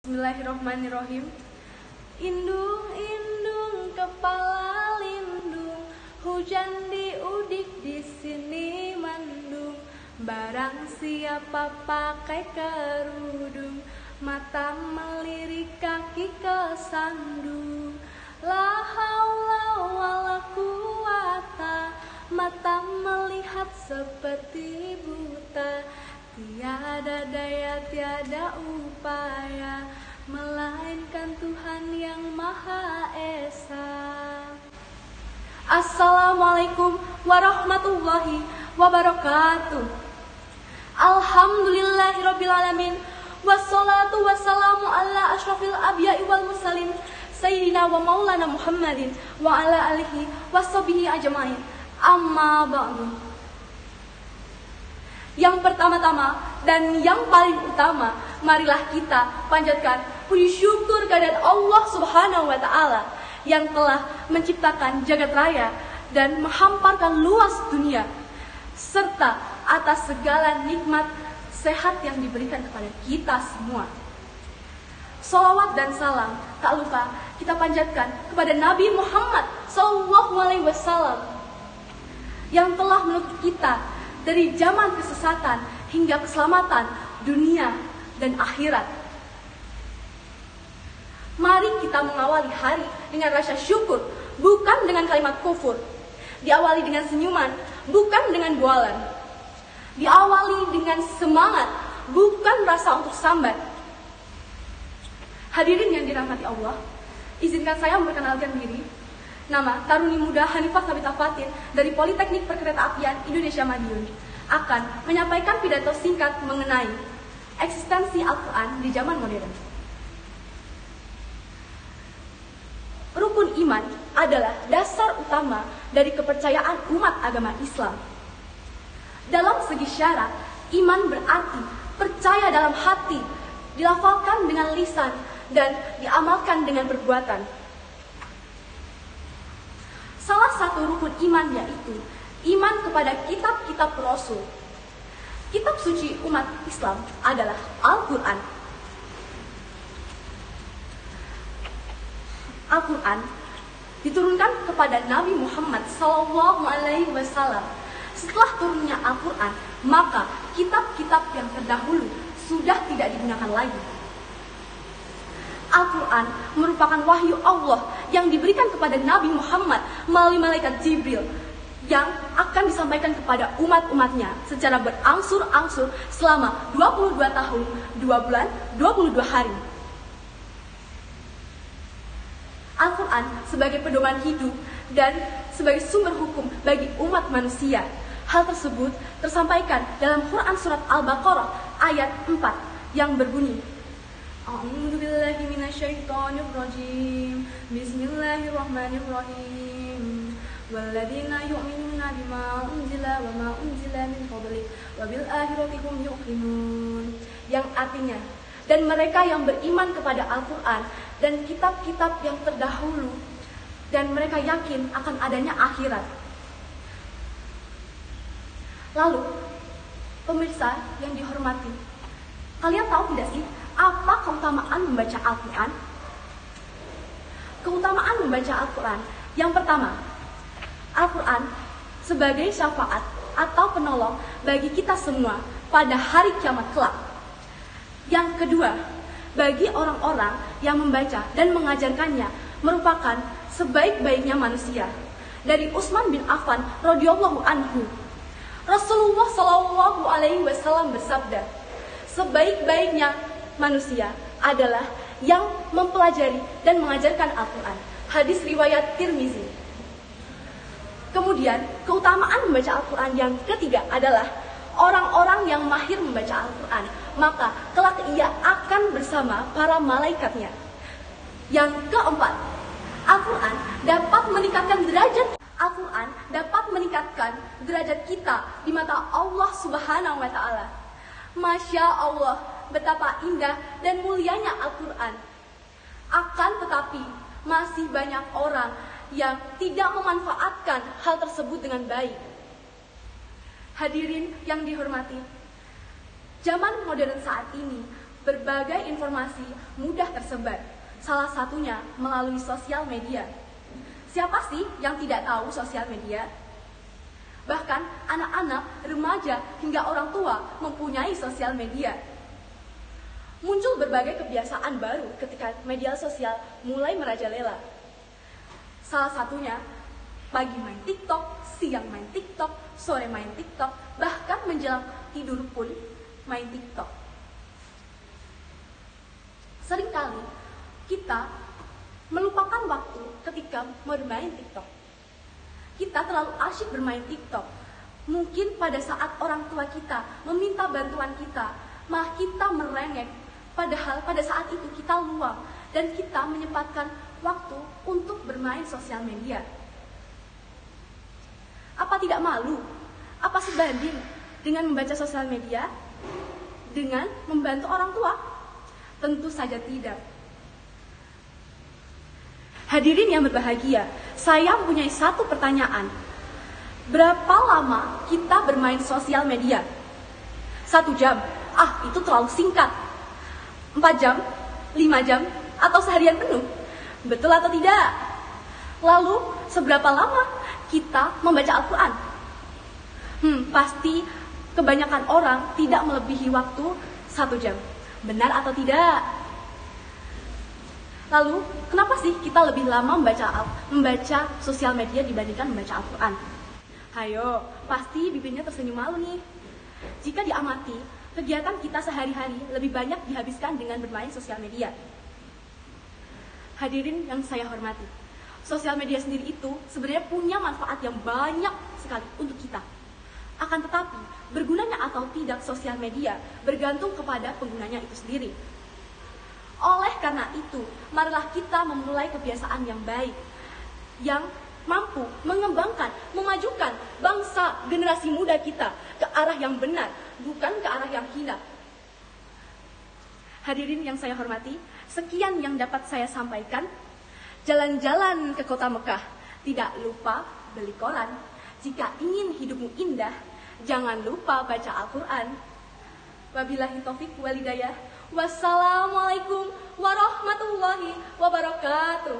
Bismillahirrahmanirrahim. Indung-indung kepala lindung, hujan diudik di sini mendung. Barang siapa pakai kerudung, mata melirik kaki kesandung. La haula wala quwata, mata melihat seperti buta. Tiada daya, tiada upaya, melainkan Tuhan yang Maha Esa. Assalamualaikum warahmatullahi wabarakatuh. Alhamdulillahirrabbilalamin. Wassalatu wassalamu ala ashrafil anbiya'i wal mursalin, Sayyidina wa maulana Muhammadin wa ala alihi washabihi ajma'in. Amma ba'du. Yang pertama-tama dan yang paling utama, marilah kita panjatkan puji syukur kehadirat Allah Subhanahu wa Ta'ala yang telah menciptakan jagat raya dan menghamparkan luas dunia, serta atas segala nikmat sehat yang diberikan kepada kita semua. Sholawat dan salam tak lupa kita panjatkan kepada Nabi Muhammad SAW yang telah menuntut kita dari zaman kesesatan hingga keselamatan dunia dan akhirat. Mari kita mengawali hari dengan rasa syukur, bukan dengan kalimat kufur. Diawali dengan senyuman, bukan dengan bualan. Diawali dengan semangat, bukan rasa untuk sambat. Hadirin yang dirahmati Allah, izinkan saya memperkenalkan diri. Nama Taruni Muda Hanifah Sabita Fatin dari Politeknik Perkeretaapian Indonesia Madiun akan menyampaikan pidato singkat mengenai eksistensi Al-Quran di zaman modern. Rukun iman adalah dasar utama dari kepercayaan umat agama Islam. Dalam segi syarat, iman berarti percaya dalam hati, dilafalkan dengan lisan, dan diamalkan dengan perbuatan. Salah satu rukun iman yaitu iman kepada kitab-kitab Rasul. Kitab suci umat Islam adalah Al-Quran. Al-Quran diturunkan kepada Nabi Muhammad SAW. Setelah turunnya Al-Quran, maka kitab-kitab yang terdahulu sudah tidak digunakan lagi. Al-Quran merupakan wahyu Allah yang diberikan kepada Nabi Muhammad melalui malaikat Jibril yang akan disampaikan kepada umat-umatnya secara berangsur-angsur selama 22 tahun, 2 bulan, 22 hari. Al-Quran sebagai pedoman hidup dan sebagai sumber hukum bagi umat manusia. Hal tersebut tersampaikan dalam Quran Surat Al-Baqarah ayat 4 yang berbunyi, A'udzu billahi minasyaitonir rajim. Bismillahirrahmanirrahim. Walladzina yu'minuna bima unzila wa ma unzila min qablik wa bil akhirati hum yuqinun. Yang artinya, dan mereka yang beriman kepada Al-Quran dan kitab-kitab yang terdahulu, dan mereka yakin akan adanya akhirat. Lalu, pemirsa yang dihormati, kalian tahu tidak sih apa keutamaan membaca Al-Quran? Keutamaan membaca Al-Quran, yang pertama, Al-Quran sebagai syafaat atau penolong bagi kita semua pada hari kiamat kelak. Yang kedua, bagi orang-orang yang membaca dan mengajarkannya merupakan sebaik-baiknya manusia. Dari Utsman bin Affan radhiyallahu anhu, Rasulullah SAW bersabda, sebaik-baiknya manusia adalah yang mempelajari dan mengajarkan Al-Quran. Hadis riwayat Tirmizi. Kemudian, keutamaan membaca Al-Quran yang ketiga adalah orang-orang yang mahir membaca Al-Quran, maka kelak ia akan bersama para malaikatnya. Yang keempat, Al-Quran dapat meningkatkan derajat. Al-Quran dapat meningkatkan derajat kita di mata Allah Subhanahu wa Ta'ala. Masya Allah, betapa indah dan mulianya Al-Quran. Akan tetapi, masih banyak orang yang tidak memanfaatkan hal tersebut dengan baik. Hadirin yang dihormati, zaman modern saat ini berbagai informasi mudah tersebar, salah satunya melalui sosial media. Siapa sih yang tidak tahu sosial media? Bahkan anak-anak, remaja, hingga orang tua mempunyai sosial media. Muncul berbagai kebiasaan baru ketika media sosial mulai merajalela. Salah satunya, pagi main TikTok, siang main TikTok, sore main TikTok, bahkan menjelang tidur pun main TikTok. Seringkali kita melupakan waktu ketika bermain TikTok. Kita terlalu asyik bermain TikTok. Mungkin pada saat orang tua kita meminta bantuan kita, malah kita merengek. Padahal pada saat itu kita luang dan kita menyempatkan waktu untuk bermain sosial media. Apa tidak malu? Apa sebanding dengan membaca sosial media dengan membantu orang tua? Tentu saja tidak. Hadirin yang berbahagia, saya mempunyai satu pertanyaan. Berapa lama kita bermain sosial media? 1 jam? Itu terlalu singkat. 4 jam? 5 jam? Atau seharian penuh? Betul atau tidak? Lalu, seberapa lama kita membaca Al-Quran? Pasti kebanyakan orang tidak melebihi waktu 1 jam. Benar atau tidak? Lalu, kenapa sih kita lebih lama membaca sosial media dibandingkan membaca Al-Quran? Hayo, pasti bibirnya tersenyum malu nih. Jika diamati, kegiatan kita sehari-hari lebih banyak dihabiskan dengan bermain sosial media. Hadirin yang saya hormati, sosial media sendiri itu sebenarnya punya manfaat yang banyak sekali untuk kita. Akan tetapi, bergunanya atau tidak sosial media bergantung kepada penggunanya itu sendiri. Oleh karena itu, marilah kita memulai kebiasaan yang baik, yang mampu mengembangkan, memajukan bangsa generasi muda kita ke arah yang benar, bukan ke arah yang hina. Hadirin yang saya hormati, sekian yang dapat saya sampaikan. Jalan-jalan ke kota Mekah, tidak lupa beli koran. Jika ingin hidupmu indah, jangan lupa baca Al-Quran. Wabillahi taufiq walhidayah. Wassalamualaikum warahmatullahi wabarakatuh.